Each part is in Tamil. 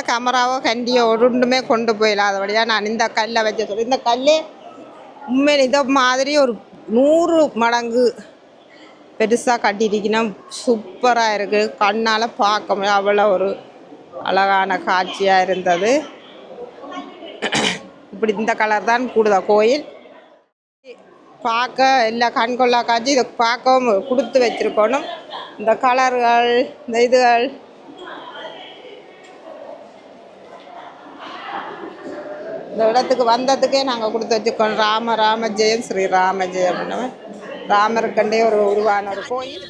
கேமராவோ கண்டியோ ஒன்றுமே கொண்டு போயிடாதபடியாக நான் இந்த கல்லை வச்சு சொல்கிறேன். இந்த கல்லே உண்மையில் இதை மாதிரி ஒரு 100 மடங்கு பெருசாக கட்டியிருக்கீங்கன்னா சூப்பராக இருக்குது. கண்ணால் பார்க்க முடியும், அவ்வளோ ஒரு அழகான காட்சியாக இருந்தது. இப்படி இந்த கலர் தான் கூடுதல் கோயில் பார்க்க எல்லா கண்கொள்ளா காட்சி. இதை பார்க்கவும் கொடுத்து வச்சுருக்கணும். இந்த கலர்கள், இந்த இதுகள் இந்த இடத்துக்கு வந்ததுக்கே நாங்கள் கொடுத்து வச்சுக்கோம். ராம ஜெயம் ஸ்ரீ ராம ஜெயம் அப்படின்னு ராமருக்கண்டே ஒரு உருவான ஒரு கோயில்.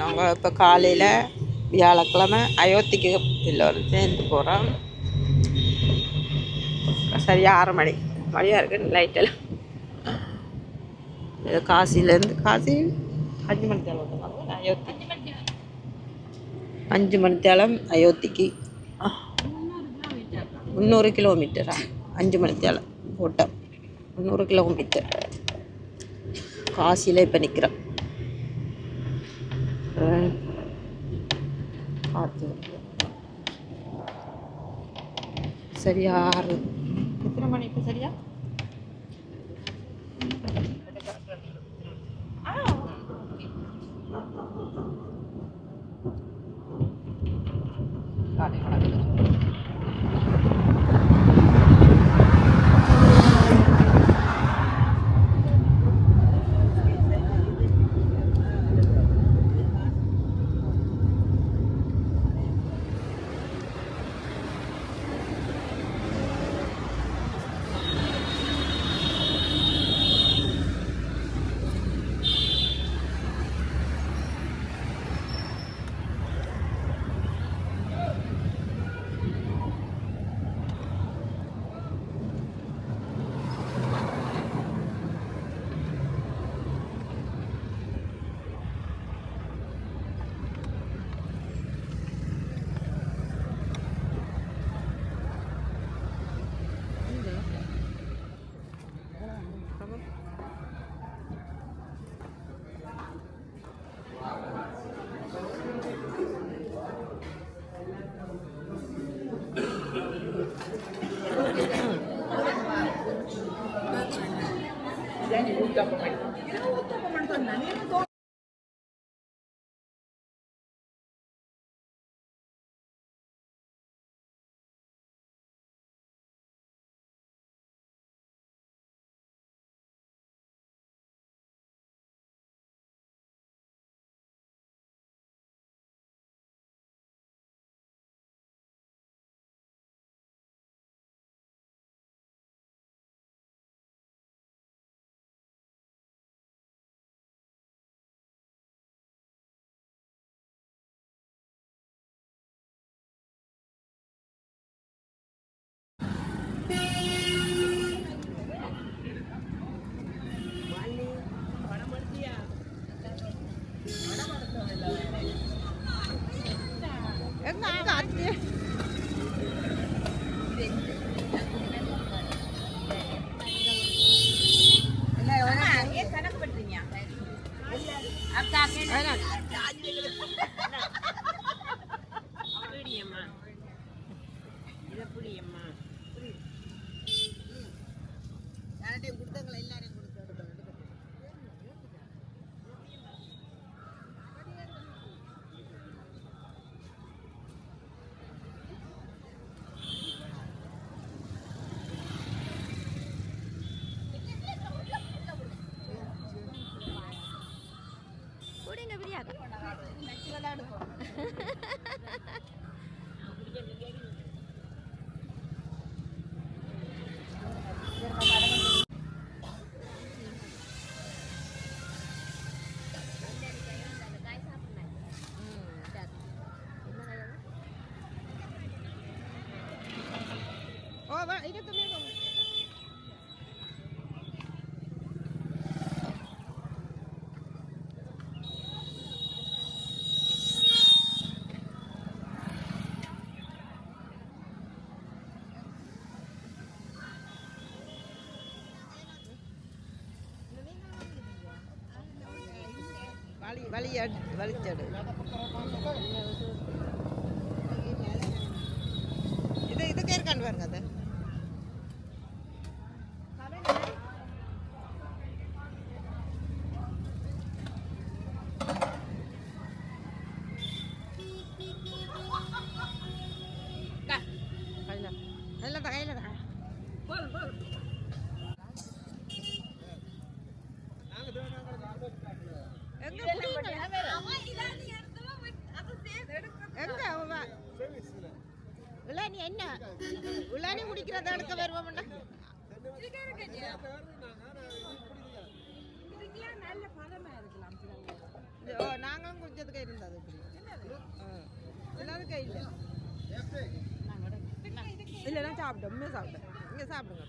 நாங்கள் இப்போ காலையில் வியாழக்கிழமை அயோத்திக்கு எல்லோரும் சேர்ந்து போகிறோம். சரியாக 6 மணியாக இருக்குது. லைட்டெல்லாம் காசிலேருந்து காசி 5 மணித்தேலம் அயோத்தி 5 மணித்தேலம் அயோத்திக்கு 300 கிலோமீட்டரா? 5 மணித்தேலம் ஓட்டம் 300 கிலோமீட்டர். காசியில் இப்போ நிற்கிறோம். பார்த்து சரியா 6 எத்தனை மணி இப்போ சரியா? வலிச்சடு இதுக்கே இருக்காண்டு பாருங்க அது என்ன உள்ளானே குடிக்கிறத எடுக்க வருவோம்டா நாங்களும் குடிச்சதுக்கு இருந்தது எல்லாரும் கை இல்லை இல்லைன்னா சாப்பிட்டோம் உண்மையாக சாப்பிட்டேன் இங்கே சாப்பிடுங்க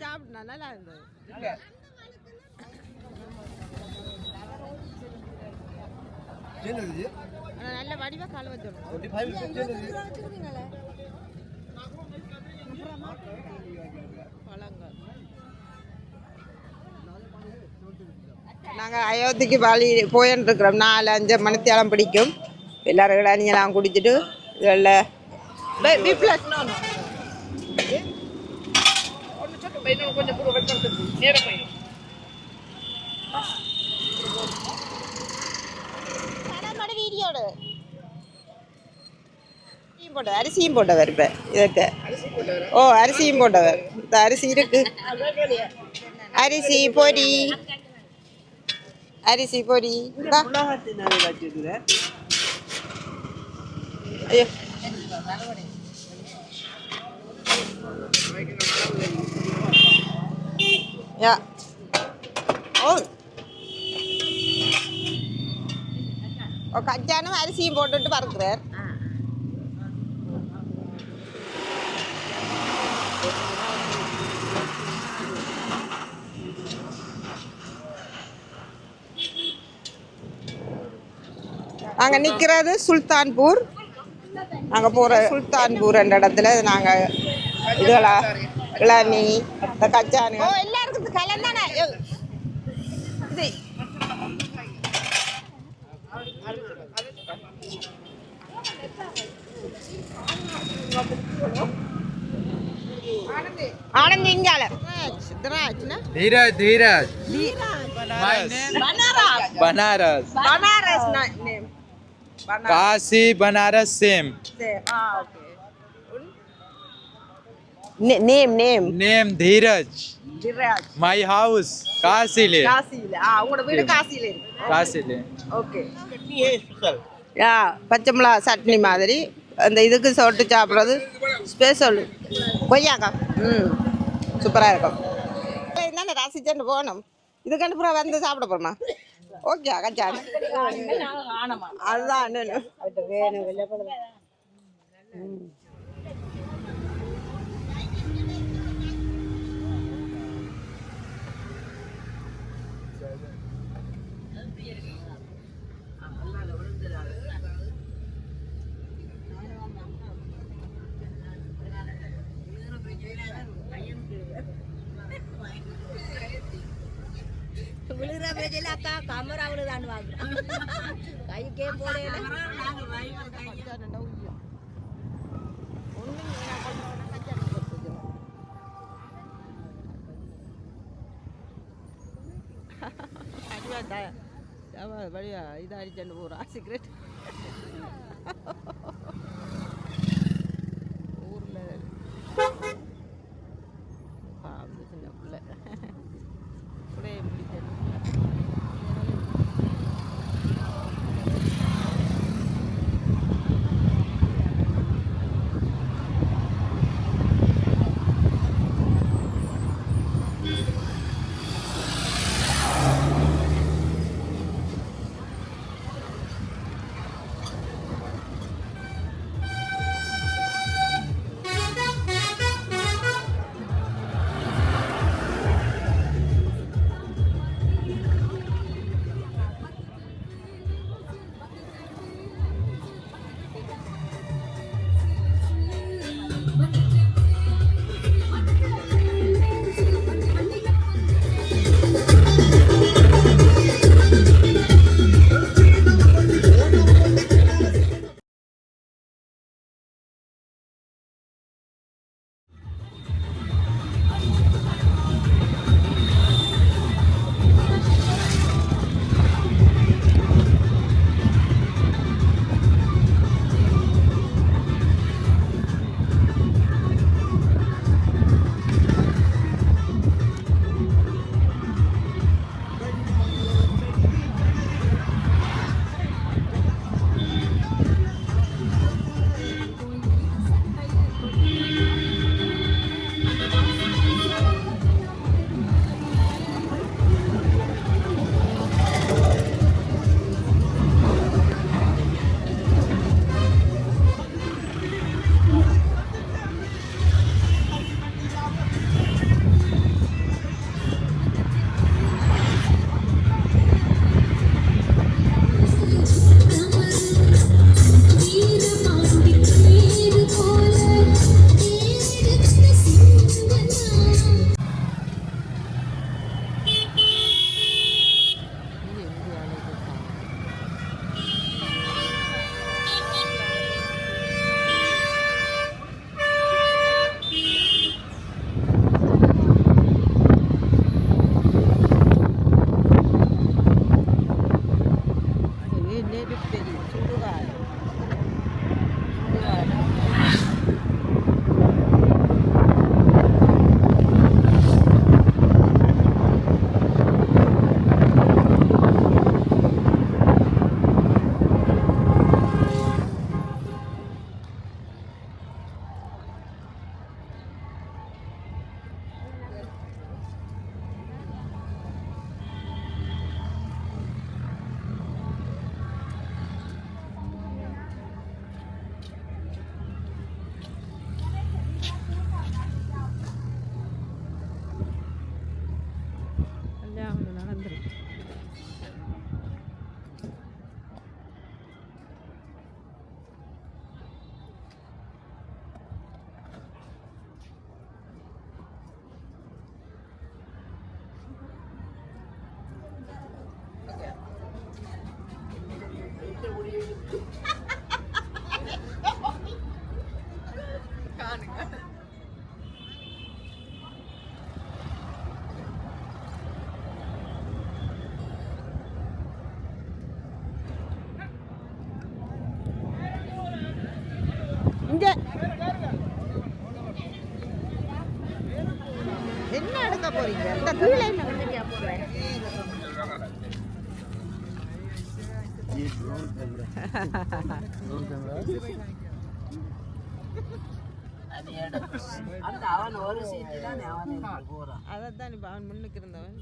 சாப்பிட்டா நல்லா இருந்தது நல்ல வடிவா கால வச்சிடணும் பழங்கள் நாங்கள் அயோத்திக்கு வழி போயின்னு இருக்கிறோம் 4-5 மணித்தியாலம் பிடிக்கும் எல்லாரும் இளநியெல்லாம் குடிச்சிட்டு இதில் அரிசியும் போட்டவர் இப்ப இதற்கு அரிசியும் போட்டவர் இந்த அரிசி இருக்கு அரிசி பொரி ஐயோ யா கச்சானும் அரிசியும் போட்டுட்டு பறக்குறார் நாங்கள் நிற்கிறது சுல்தான்பூர் நாங்கள் போகிற சுல்தான்பூர் என்ற இடத்துல நாங்கள் இதுகளா இளநீ இந்த கச்சானு எல்லாருக்கும் கலந்தானே இது ஆனந்த் இங்கால Dheeraj Banaras name Kashi Banaras same name Dheeraj my house काशीले உங்களோட வீடு காசியில இருக்கு काशीले ஓகே யா பச்சை மிளகா சட்னி மாதிரி அந்த இதுக்கு சொட்டு சாப்பிட்றது ஸ்பெஷல் கொய்யாக்கா சூப்பராக இருக்கும் என்ன ரசிச்சுட்டு போகணும் இதுக்கு அப்புறம் வந்து சாப்பிட போகிறோமா ஓகே கச்சான் அதுதான் விழுகிற பிரச்சனை அக்கா கமரா விழுதான்னு வாங்குறோம் கைக்கே போடையில வழியா இதாக அடிச்சுட்டு போகிறா சிகரெட் ஊரில் சின்ன பிள்ளை பிள்ளைய முடிச்சது நடந்துரும். இங்க என்ன எடுக்க போறீங்க? இந்த கீழே என்ன எடுக்க போறேன்? அதான் இப்ப அவன் முன்னுக்கு இருந்தவன்.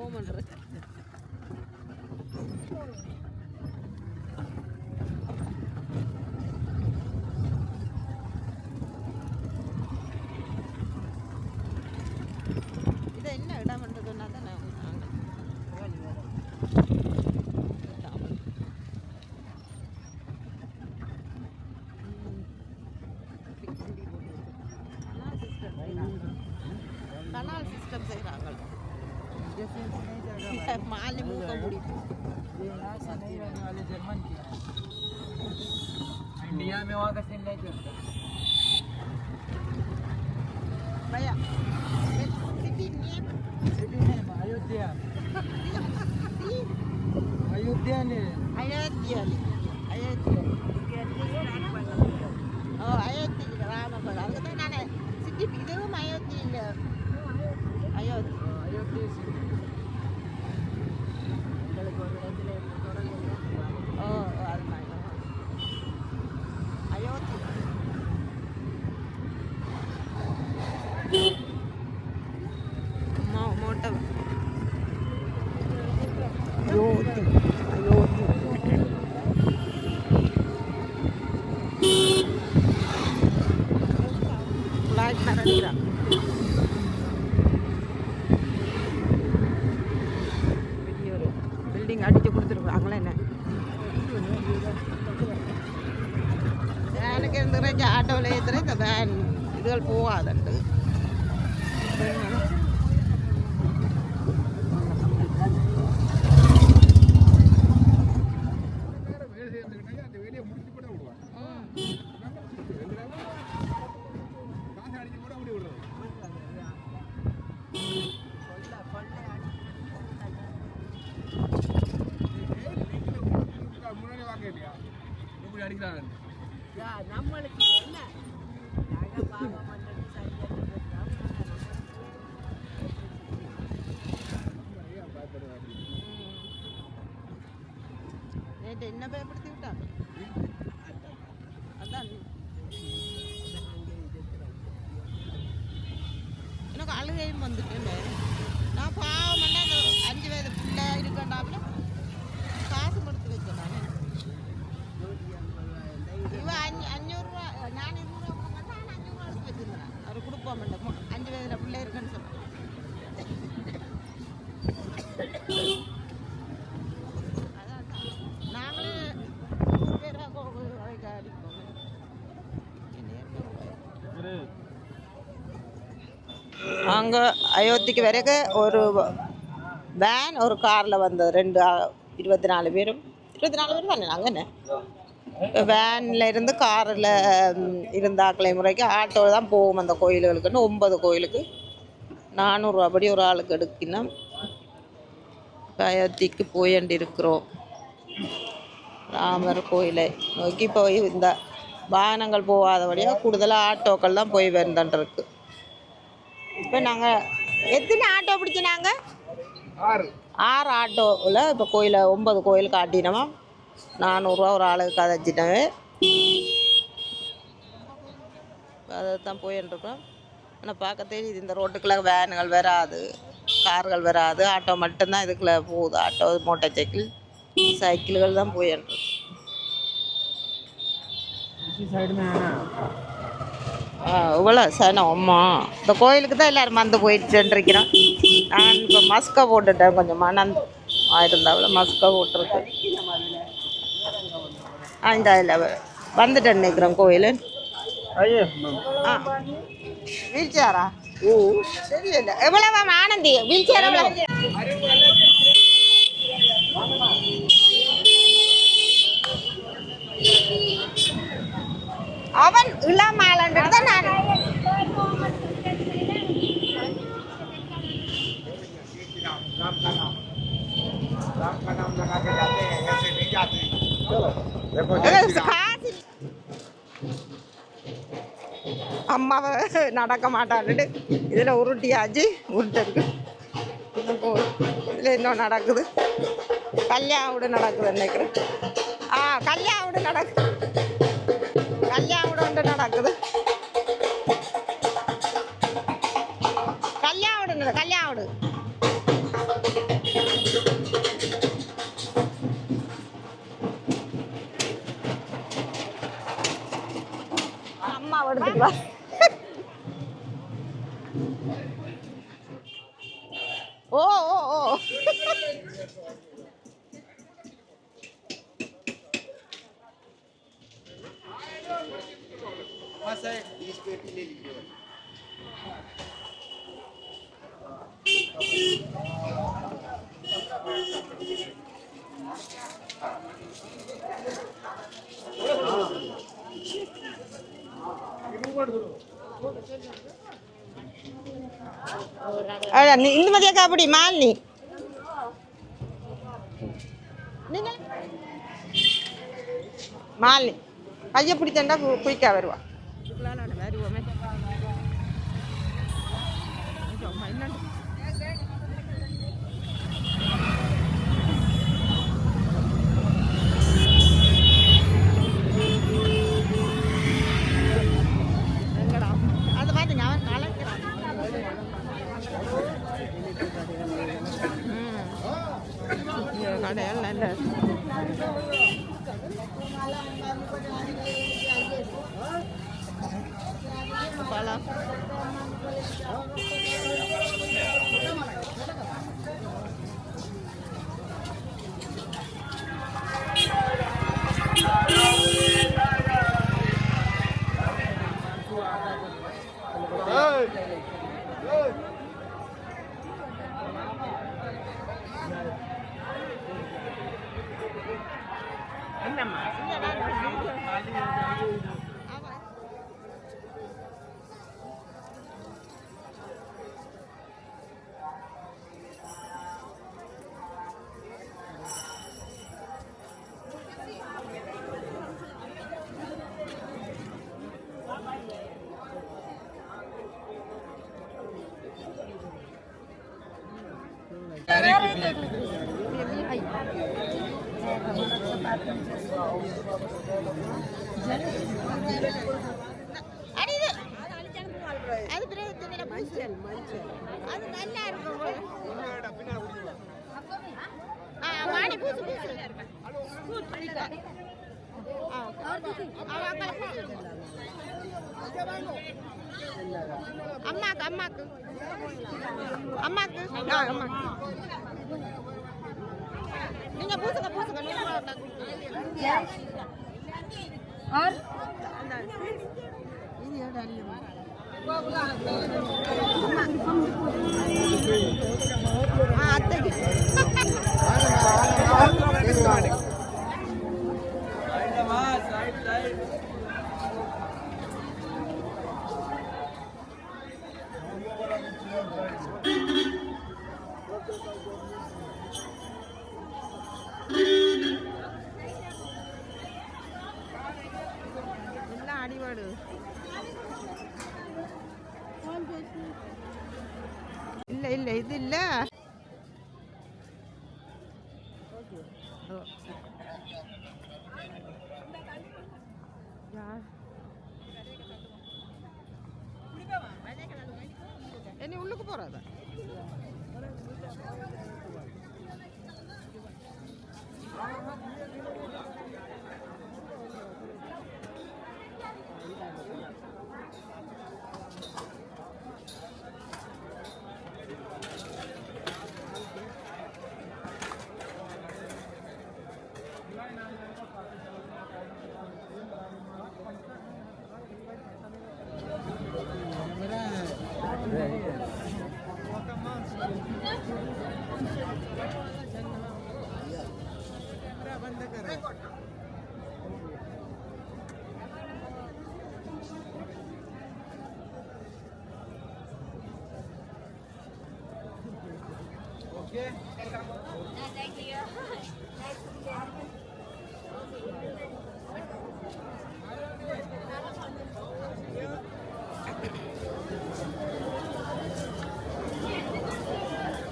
ஓமன்ற இதை என்ன இடம் பண்ணுறதுன்னா தான் நான் கனால் சிஸ்டம் செய்கிறாங்க. माल मुंह का मुड़ी वाले जर्मन की इंडिया में वहाँ का सीन नहीं चलता भैया सिटी नेम अयोध्या अयोध्या ने अयोध्या अयोध्या रामपल அதுக்கு தான் நான் சிட்டி இதுவும் அயோத்தியா அயோத்தியா பில்டிங் அடிச்சு கொடுத்துருக்காங்களே என்ன எனக்கு இருந்துச்சு ஆட்டோவில் ஏற்றுற இந்த வேன் இதுகள் போகாதண்டு நம்மளுக்கு என்ன நேற்று என்ன பயப்படுத்தி விட்டாங்க அதான் எனக்கு அழுகையும் வந்துட்டு நான் பாவம் பண்ண அந்த 5 வயது பிள்ளை இருக்கண்டாப்புல காசு கொடுத்து வச்சேன் நான் இவன் 500 ரூபா நான் 200 ரூபா கொடுத்தா நான் 500 ரூபா எடுத்து வச்சிருந்தேன் அவர் கொடுப்போம் மாட்டோம் 5 வயதுல பிள்ளை இருக்குன்னு சொன்னேன் அதான் நாங்களே 100 பேராக அவைக்கு அடிப்போம் அங்கே அயோத்திக்கு வரைக்கும் ஒரு வேன் ஒரு காரில் வந்தது 24 பேரும் 24 பேர் தானே நாங்கள் என்ன வேனில் இருந்து காரில் இருந்தாக்களை முறைக்கு ஆட்டோ தான் போகும் அந்த கோயில்களுக்குன்னு 9 கோயிலுக்கு 400 ரூபா படி ஒரு ஆளுக்கு எடுக்கணும் அயோத்திக்கு போயண்டு இருக்கிறோம் ராமர் கோயிலை நோக்கி போய் இந்த வாகனங்கள் போகாதபடியாக கூடுதலாக ஆட்டோக்கள் தான் போய் வந்துருக்கு இப்போ நாங்கள் எத்தனை ஆட்டோ பிடிச்சினாங்க 6 ஆட்டோவில் இப்போ கோயிலை 9 கோயில் காட்டினோமா 400 ரூபா ஒரு ஆளுக்கு கதைச்சிட்டவே அதை தான் போயின்ட்டுருக்கோம் ஆனால் பார்க்க தெரியுது இந்த ரோட்டுக்குள்ளே வேனுகள் வராது கார்கள் வராது ஆட்டோ மட்டும்தான் இதுக்குள்ளே போகுது ஆட்டோ மோட்டார் சைக்கிள்கள் தான் போயின்ட்டுருக்கு इसी साइड में है ना இவ்வளோ சனம் அம்மா இந்த கோயிலுக்கு தான் எல்லோரும் வந்து போயிட்டுருக்கிறோம். நான் இப்போ மஸ்கை போட்டுட்டேன், கொஞ்சம் மணந்து இருந்தாவில் மஸ்கை போட்டுருக்கு. இந்த அதில் வந்துட்டேன் நினைக்கிறேன் கோயில். வீல் சேரா? சரி இல்லை எவ்வளோவா ஆனந்தி வீல் சேர் எவ்வளோ? அவன் இளமாலன்றது தான் நான் அம்மாவை நடக்க மாட்டான்ட்டு இதில் உருட்டியாச்சு உருட்டுருக்கு. இதில் இன்னும் நடக்குது, கல்யாணம் விட நடக்குது நினைக்கிறேன். கல்யாணம் விட நடக்குது, கல்யாணம் விட ஒன்று நடக்குது, கல்யாணம் விடு கல்யாணம் விடு. அம்மா எடுத்துக்கா. ஓ ஓ ஓ இந்த மதிய காப்படி மாலினி மாலினி கையை பிடித்தா குயிக்கா வருவா. வருவோமே அதை பார்த்துங்க அவன் கலக்கிறான். கடையால் நல்ல பழம் அது நல்லா இருக்கும். வாடி பூசு பூசு அம்மாக்கு அம்மாக்கு அம்மாக்கு அம்மாக்கு நீங்க பூசுங்க பூசுங்க. அத்தைக்கு எல்லாம் அடிபாடு இல்லை இல்லை இது இல்லை. என்ன உள்ளுக்கு போறாதா?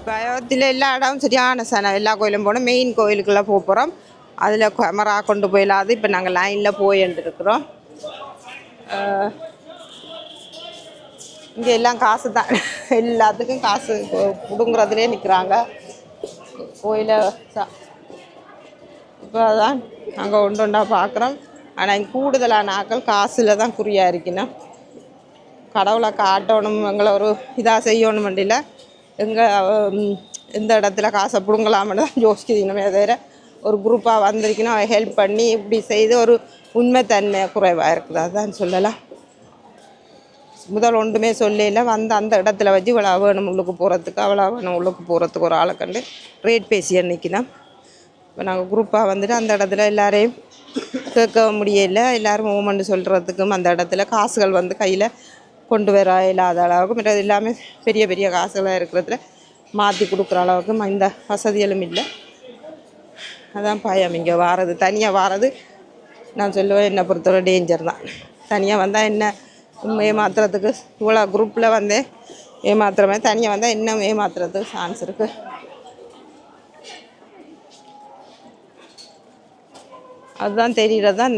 பயத்தில் எல்லா இடமும் சரியான சனம். எல்லா கோயிலும் போனோம். மெயின் கோயிலுக்குள்ளே போகிறோம். அதில் கேமரா கொண்டு போயிடாது. இப்போ நாங்கள் லைனில் போயிட்டு இருக்கிறோம். இங்கே எல்லாம் காசு தான். எல்லாத்துக்கும் காசு பிடுங்குறதுலே நிற்கிறாங்க கோயிலை. இப்போ தான் நாங்கள் ஒன்றா பார்க்குறோம். ஆனால் இங்கே கூடுதலான ஆக்கள் காசில் தான் குறியாக இருக்கணும். கடவுளை காட்டணும், எங்களை ஒரு இதாக செய்யணும் வண்டியில் எங்கள் எந்த இடத்துல காசை பிடுங்கலாம்னு தான் யோசிக்கணுமே தவிர ஒரு குரூப்பாக வந்திருக்கணும் ஹெல்ப் பண்ணி இப்படி செய்து ஒரு உண்மைத்தன்மை குறைவாக இருக்குது. அதுதான் சொல்லலாம். முதல் ஒன்றுமே சொல்லல வந்து அந்த இடத்துல வச்சு இவ்வளோ வேணும் உள்ளுக்கு போகிறதுக்கு, அவ்வளோ வேணும் உள்ளுக்கு போகிறதுக்கு ஒரு ஆளை கண்டு ரேட் பேசி நிற்கணும். இப்போ நாங்கள் குரூப்பாக வந்துட்டு அந்த இடத்துல எல்லாரையும் கேட்க முடியல. எல்லோரும் மூமெண்ட் சொல்கிறதுக்கும் அந்த இடத்துல காசுகள் வந்து கையில் கொண்டு வர இல்லாத அளவுக்கு மற்றது எல்லாமே பெரிய பெரிய காசுகளாக இருக்கிறதுல மாற்றி கொடுக்குற அளவுக்கு இந்த வசதிகளும் இல்லை. அதான் பயம் இங்கே வாரது. தனியாக வாரது நான் சொல்லுவேன் என்னை பொறுத்தவரை டேஞ்சர் தான். தனியாக வந்தால் என்ன ஏமாத்துறதுக்கு இவ்வளோ குரூப்பில் வந்து ஏமாத்துறமே, தனியாக வந்தால் இன்னும் ஏமாத்துறதுக்கு சான்ஸ் இருக்குது. அதுதான் தெரிகிறது தான்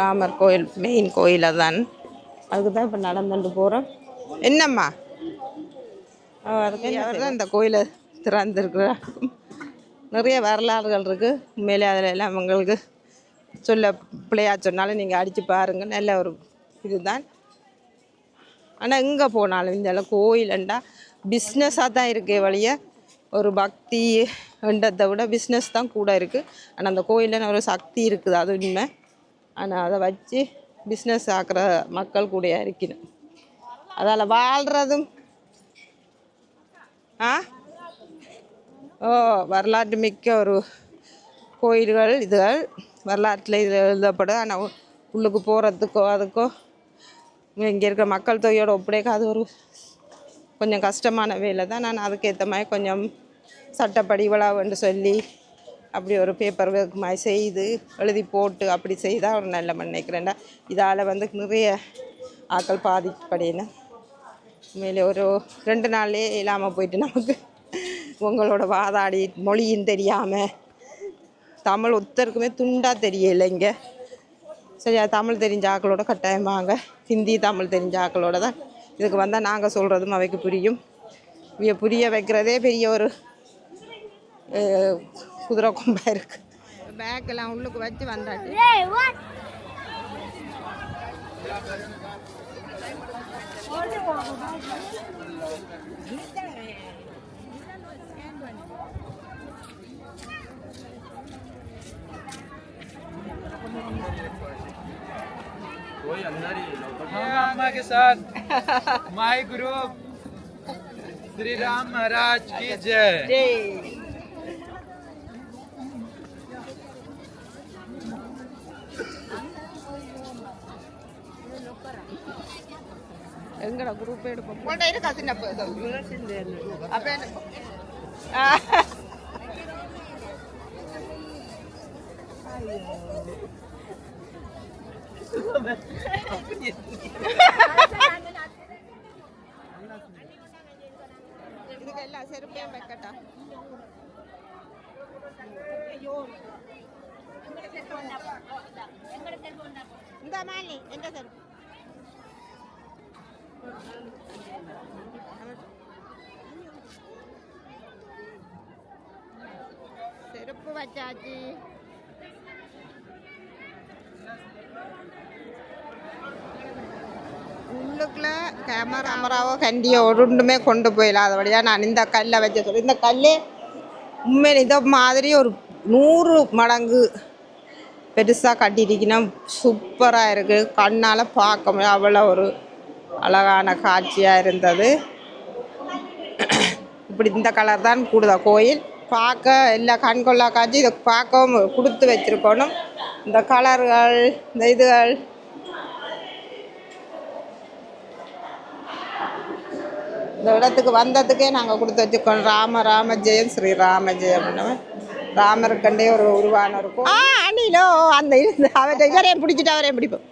ராமர் கோயில் மெயின் கோயில். அதுதான் அதுக்கு தான் இப்போ நடந்துட்டு போகிறோம். என்னம்மா அதுக்கு அவர் தான் இந்த கோயிலை திறந்துருக்குறார். நிறைய வரலாறுகள் இருக்குது உண்மையிலே. அதில் எல்லாம் உங்களுக்கு சொல்ல பிள்ளையா சொன்னாலும் நீங்கள் அடித்து பாருங்கள். நல்ல ஒரு இதுதான். ஆனால் எங்கே போனாலும் இந்த கோயிலண்டா பிஸ்னஸாக தான் இருக்கே வழிய ஒரு பக்தி என்றதை விட பிஸ்னஸ் தான் கூட இருக்குது. ஆனால் அந்த கோயிலில் ஒரு சக்தி இருக்குது, அது உண்மை. ஆனால் அதை வச்சு பிஸ்னஸ் ஆக்குற மக்கள் கூட இருக்கணும். அதால் வாழ்கிறதும் வரலாற்று மிக்க ஒரு கோயில்கள் இதுகள் வரலாற்றில் இது எழுதப்படும். ஆனால் உள்ளுக்கு போகிறதுக்கோ அதுக்கோ இங்கே இருக்கிற மக்கள் தொகையோட ஒப்படைக்க அது ஒரு கொஞ்சம் கஷ்டமான வேலை தான். நான் அதுக்கேற்ற மாதிரி கொஞ்சம் சட்டப்படி விழாவுன்னு சொல்லி அப்படி ஒரு பேப்பர் ஒர்க் மாதிரி செய்து எழுதி போட்டு அப்படி செய்தால் ஒரு நல்ல நினைக்கிறேன்டா. இதால் வந்து நிறைய ஆக்கள் பாதிப்படையினேன். உண்மையிலே ஒரு 2 நாள்லேயே இல்லாமல் போயிட்டு நமக்கு உங்களோட வாதாடி மொழியும் தெரியாமல் தமிழ் ஒருத்தருக்குமே துண்டாக தெரியலை இங்கே. சரியா தமிழ் தெரிஞ்ச ஆக்களோட கட்டாயமாங்க, ஹிந்தி தமிழ் தெரிஞ்ச ஆக்களோட தான் இதுக்கு வந்தால் நாங்கள் சொல்கிறதும் அவைக்கு புரியும். இவைய புரிய வைக்கிறதே பெரிய ஒரு குதிரை கொம்பாக இருக்குது. பேக்கெல்லாம் உள்ளுக்கு வச்சு வந்தாச்சு. कोई अंदर ही अम्मा के साथ माई ग्रुप श्री राम महाराज की जय. எங்கடா குரூப் எடுப்போம் போட்டோ இருக்கா சின்ன அப்போ இதுக்கு எல்லாம் செருப்பையும் வைக்கட்டா. இந்த மாலி எந்த செருப்பு செருப்பு வச்சாச்சு. உள்ளுக்குள்ள கேமராவோ கண்டியோ ஒன்றுமே கொண்டு போயிடாதபடியாக நான் இந்த கல்லை வச்ச சொல்லி இந்த கல்லே உண்மையில இதை மாதிரி ஒரு 100 மடங்கு பெருசாக கட்டியிருக்கீங்கன்னா சூப்பராக இருக்குது. கண்ணால் பார்க்க முடியும், அவ்வளோ ஒரு அழகான காட்சியாக இருந்தது. இப்படி இந்த கலர் தான் கூடுதா கோயில். பார்க்க எல்லா கண்கொள்ளா காட்சி இதை பார்க்கவும் கொடுத்து வச்சுருக்கணும். இந்த கலர்கள் இந்த இதுகள் இந்த இடத்துக்கு வந்ததுக்கே நாங்கள் கொடுத்து வச்சுருக்கோம். ராம ஜெயம் ஸ்ரீ ராம ஜெயம் ராமருக்கண்டே ஒரு உருவானம் இருக்கும். அணிலோ அந்த அவரை இவரையும் பிடிச்சிட்டு அவரையும் பிடிப்போம்.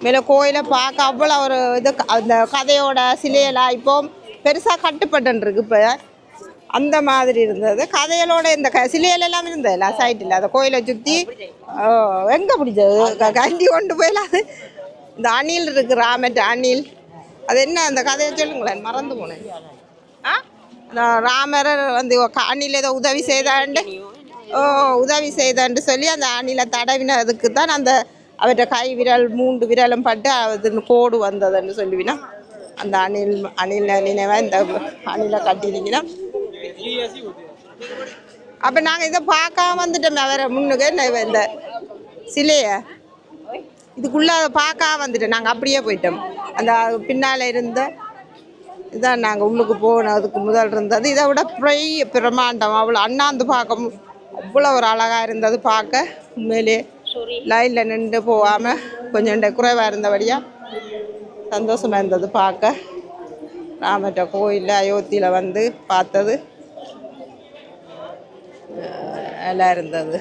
மேலே கோயிலை பார்க்க அவ்வளோ ஒரு இது அந்த கதையோட சிலையெல்லாம் இப்போ பெருசாக கட்டுப்பட்டுருக்கு. இப்போ அந்த மாதிரி இருந்தது கதைகளோட இந்த சிலையெல்லாம் இருந்தது இல்லை சைட்டில் அந்த கோயிலை சுற்றி எங்கே பிடிச்சது கண்டி கொண்டு போயிடலாம். இந்த அணில் இருக்குது ராமட் அணில் அது என்ன அந்த கதையை சொல்லுங்களேன் மறந்து போனேன். அந்த ராமர் வந்து அணில் ஏதோ உதவி செய்தான்னு சொல்லி அந்த அணிலை தடவினதுக்கு தான் அந்த அவற்றை கை விரல் 3 விரலும் பட்டு அது கோடு வந்ததுன்னு சொல்லுவினா அந்த அணில் நினைவை இந்த அணிலை கட்டினீங்கன்னா. அப்போ நாங்கள் இதை பார்க்காம வந்துட்டோம். அவரை முன்னுக்கு இந்த சிலையை இதுக்குள்ளே பார்க்காம வந்துட்டோம். நாங்கள் அப்படியே போயிட்டோம். அந்த பின்னால் இருந்த இதான் நாங்கள் உள்ளுக்கு போனதுக்கு முதல் இருந்தது. இதை விட பிரமாண்டம் அவ்வளோ அண்ணாந்து பார்க்க அவ்வளோ ஒரு அழகாக இருந்தது பார்க்க. உண்மையிலே லைனில் நின்று போகாமல் கொஞ்சம் குறைவாக இருந்தபடியாக சந்தோஷமாக இருந்தது பார்க்க. ராமட்ட கோயிலில் அயோத்தியில் வந்து பார்த்தது நல்லா இருந்தது.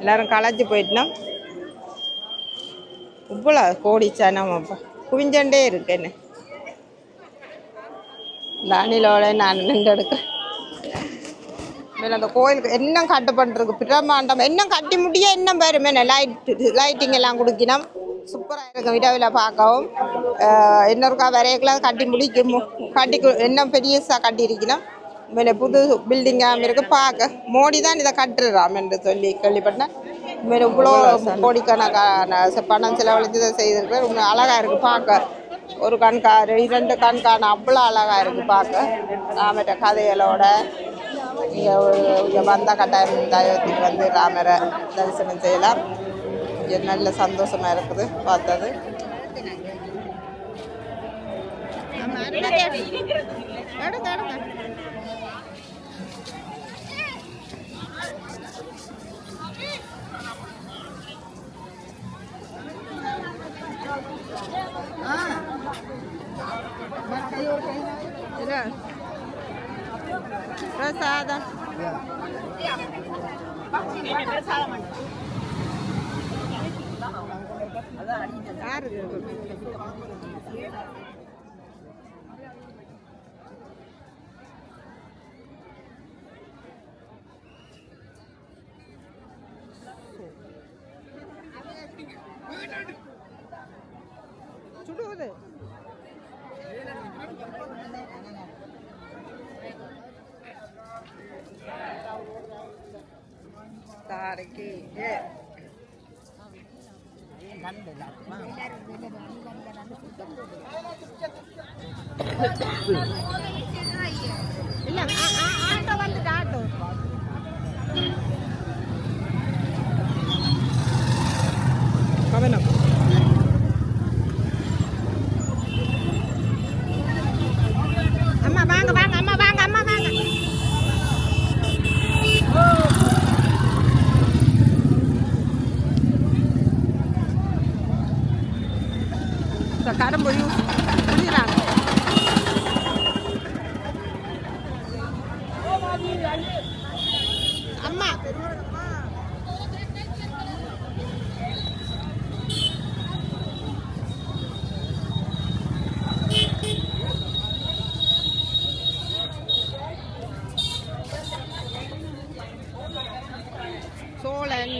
எல்லோரும் களைச்சி போயிட்டோம். இவ்வளோ கோடிச்சானம் குவிஞ்சண்டே இருக்கேன்னு இந்த அணிலோட நான் நின்று எடுக்கிறேன். மேலே அந்த கோயிலுக்கு என்ன கட்டுப்பட்டுருக்கு பிரமாண்டம். என்ன கட்டி முடிய என்ன பேருமே லைட்டிங் எல்லாம் கொடுக்கணும். சூப்பராக இருக்கும். விடாவில் பார்க்கவும் இன்னொருக்கா வரையெல்லாம் கட்டி என்ன பெரியசாக கட்டியிருக்கணும். மேலே புது பில்டிங்காக இருக்குது பார்க்க. மோடி தான் இதை கட்டுறாம் என்று சொல்லி கேள்விப்பட்டேன். மேலே இவ்வளோ கோடிக்கணக்கான பணம் செலவழித்து இதை செய்திருக்கிறேன். இன்னும் அழகாக இருக்குது பார்க்க. ஒரு கண்காரு 2 கண்காண அவ்வளோ அழகாக இருக்குது பார்க்க. ராமட்ட கதைகளோட இங்கே வந்தால் கட்டாயம் இந்த அயோத்திக்கு வந்து ராமரை தரிசனம் செய்யலாம். இங்கே நல்ல சந்தோஷமாக இருக்குது பார்த்தது. பிரசாதம் சுடுவது தாரைக்கு இல்லை ஆட்டோ வந்துட்டு ஆட்டோ கவனம். அம்மா வாங்க வாங்க அம்மா வாங்க அம்மா வாங்க. கரும்பு புரியுறாங்க. அம்மா சோழன்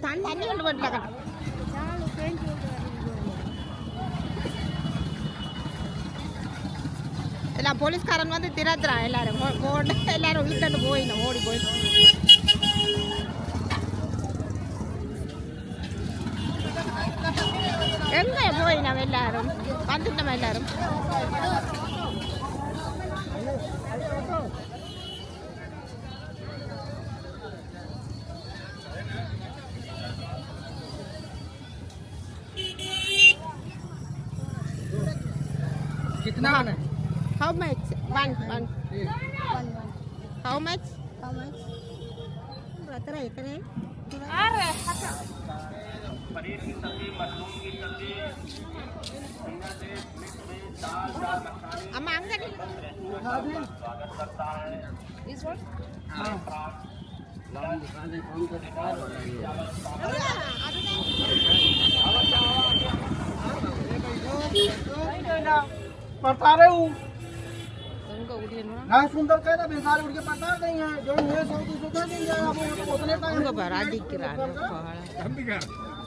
தண்ணி கொண்டு போட்டாங்க. எல்லாம் போலீஸ்காரன் வந்து திறத்துறான். எல்லாரும் எல்லாரும் வீட்டு போயிடணும் ஓடி போயிடணும். எங்கே போய் நம்ம எல்லாரும் வந்துட்டோம் எல்லாரும். कितना है? How much? One. How much? Berapa ya? Ama angkat. This one? पढ़ता रहे हूँ Tunggu udian orang. ना सुंदर कहना बेकार उठ के पढ़ता नहीं है जो ये सब कुछ उठा देंगे आप उतने का Tunggu beradi kira.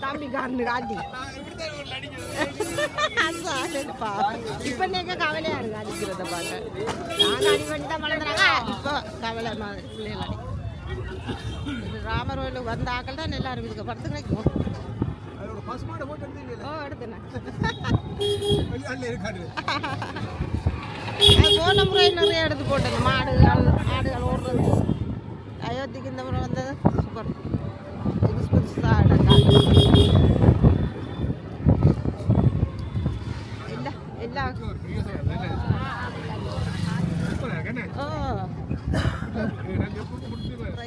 Tapi ganda adi. Asa ada apa? Ipan nega kawale ada adi kira dapat. Jangan adi benda malah teranga. Ipa kawale mana boleh lagi. Ramar orang வந்த ஆக்கள் தான் எல்லாரும் இதுக்கு படுத்துங்க. அதோட பாஸ்போர்ட் போட்டு எடுத்தீங்க ஓ எடுத்துனா. அல்ல இருக்காது போன முறை நிறைய எடுத்து போட்டது மாடுகள் ஓடுறது. அயோத்திக்கு இந்த முறை வந்தது சூப்பர். புதுசாக இடங்கள் எல்லா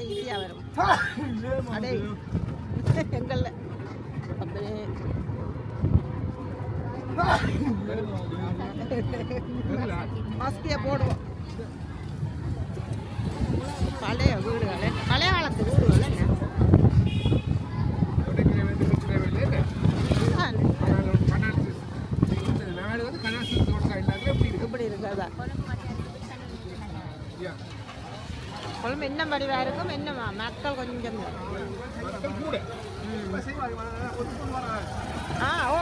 ஈஸியாக வரும். அடே எங்களில் அப்படியே மாஸ்கியை போடுவோம். பழைய வீடுகள் பழைய காலத்து வீடுகள் என்ன இப்படி இருக்கிறதா குழம்பு என்ன படிவாக இருக்கும் என்ன மக்கள் கொஞ்சம் ஓ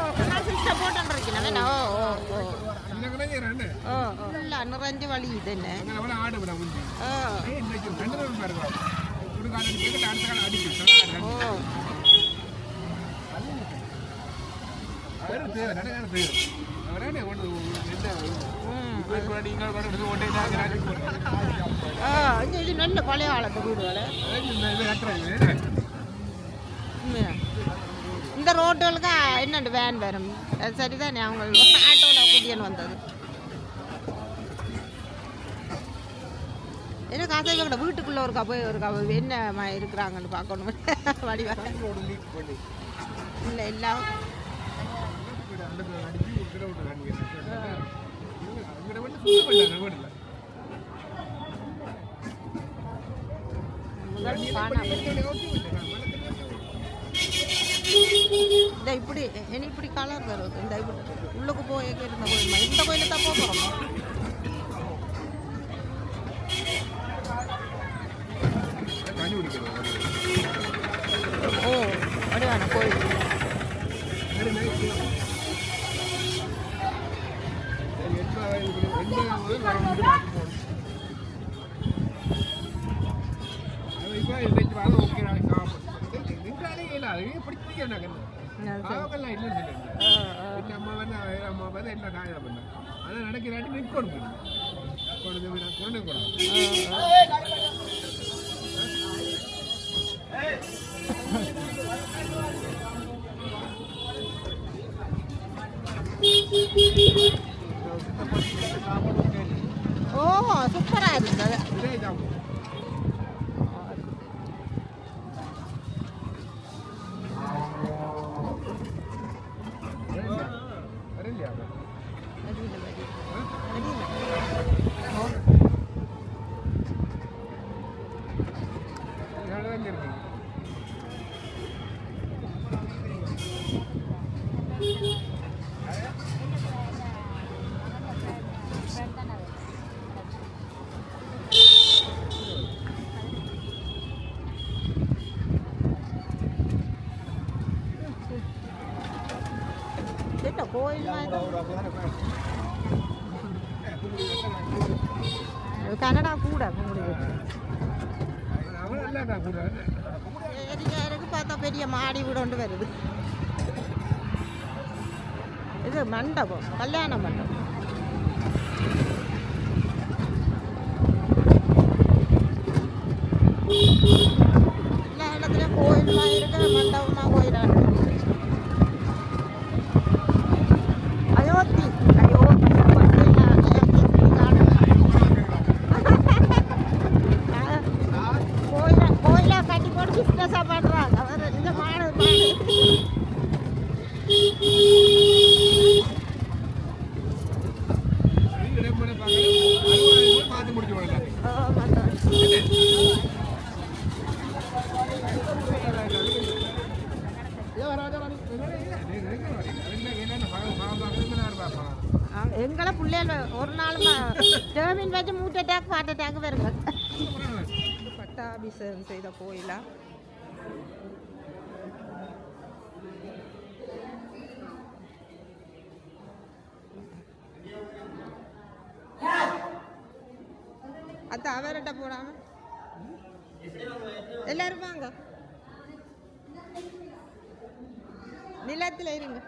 சிஸ்டம் போட்டுருக்கேன் ஓ ஓ ஓ ஓ இல்லை நிறைஞ்சு வழி இது என்ன இது நல்ல பழைய காலத்து வீடுகள். இந்த ரோட்டுகளுக்கு என்னண்டு வேன் வரும் சரிதானே அவங்க ஆட்டோவில் கூட்டியன்னு வந்தது. என்ன காசை கூட வீட்டுக்குள்ளே ஒருக்கா போய் ஒருக்கா என்ன இருக்கிறாங்கன்னு பார்க்கணும். வடி வர இல்லை எல்லாம் இந்த இப்படி இனி இப்படி கலர் வருது. இந்த இப்படி உள்ளுக்கு போய் இருந்த கோயில் இந்த கோயிலுக்கு தான் போக போகிறோம். ஓ அப்படியான கோயில் ஓ சூப்பராக இருந்தது. கோயில் கனடா கூட ஏரியாருக்கு பார்த்தா பெரிய மாடி வீடு ஒன்று வருது. இது மண்டபம், கல்யாண மண்டபம். எல்லா இடத்துலையும் கோயிலாக இருக்கிற மண்டபமாக கோயிலாக இருக்கு. அயோத்தி அயோத்தி கோயிலா கட்டி போட்டு பிஸ்னஸாக பண்ணுறாங்க. அவர் இந்த மாடு எங்களை பிள்ளைகள் ஒரு நாள் டேர்மின் வச்சு மூட்டை டேக் பாட்ட டேக் வருங்க. பட்டாபிஷேகம் செய்த கோயிலா அத்த அவர்கிட்ட போடாம எல்லாரும் வாங்க, நிலத்தில் இருங்க.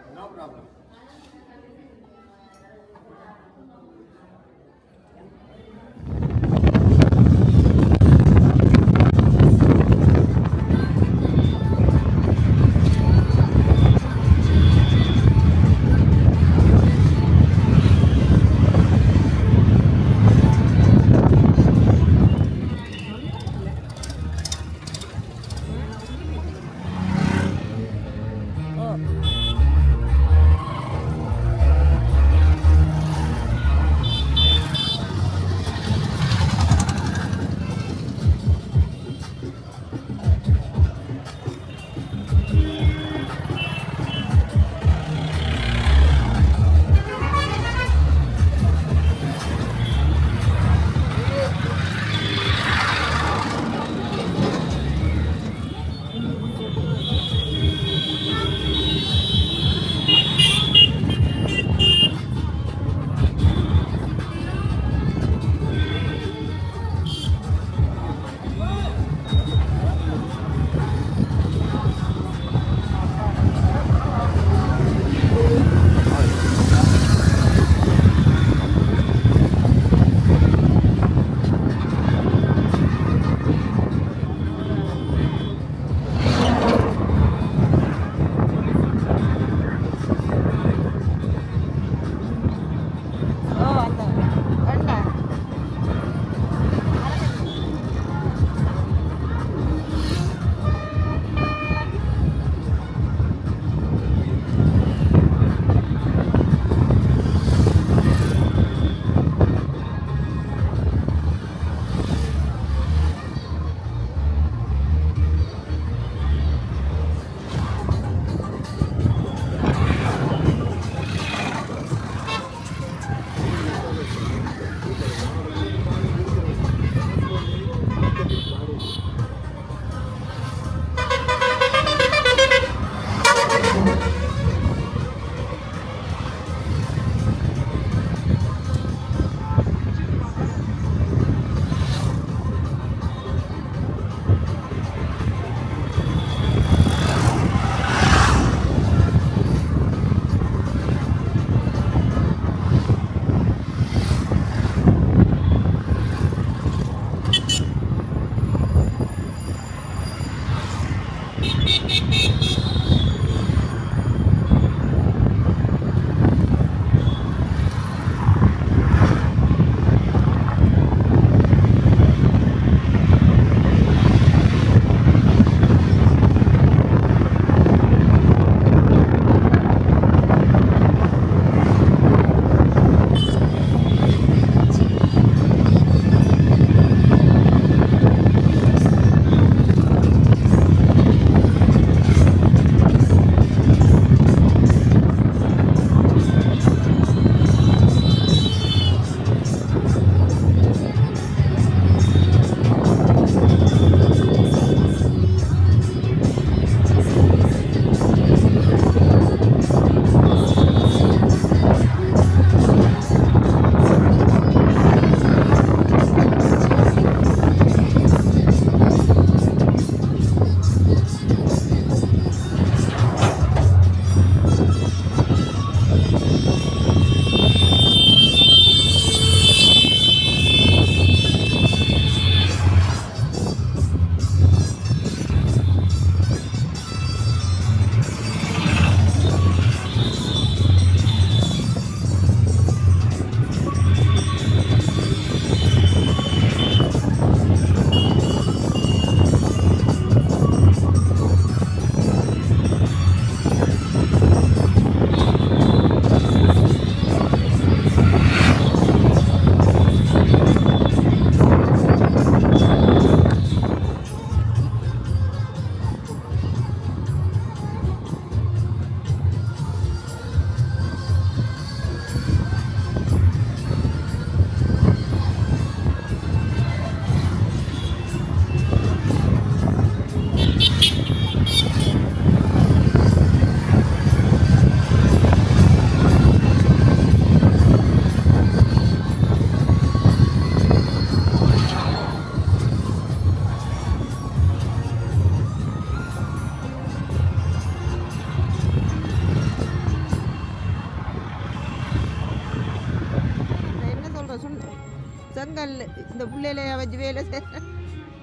பிள்ளையில வச்சு வேலை செய்ய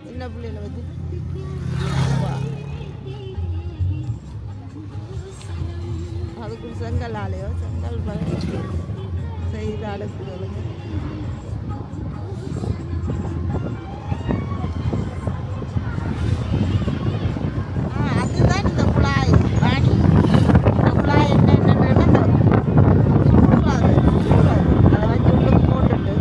சின்ன பிள்ளையில வச்சு அதுக்கு செங்கல் ஆலையோ செங்கல் செய்து அடுக்குறதுங்க அதுதான் இந்த குழாய் ராணி இந்த குழாய் என்னென்னு அதை வச்சு உள்ளுக்கு போட்டுட்டு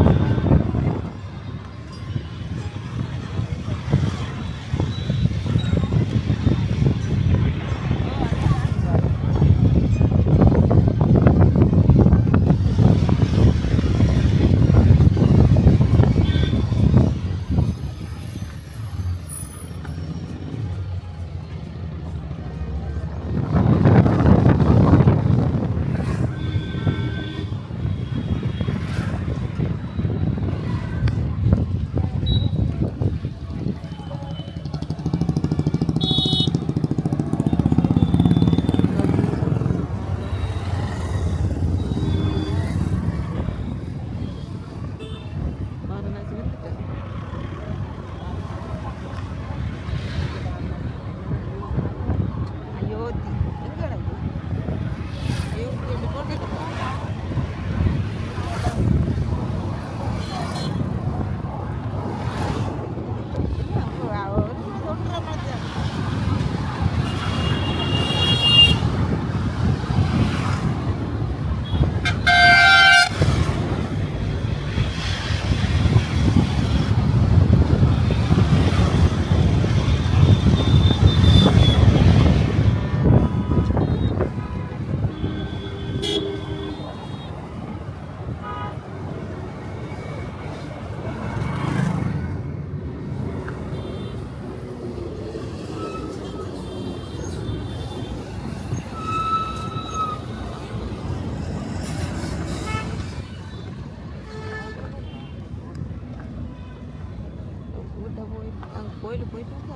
கோயிலுக்கு போயிட்டு வந்து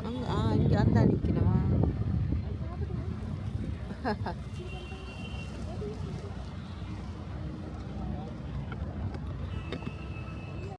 அங்கே இங்கே அந்த நிற்கணுமா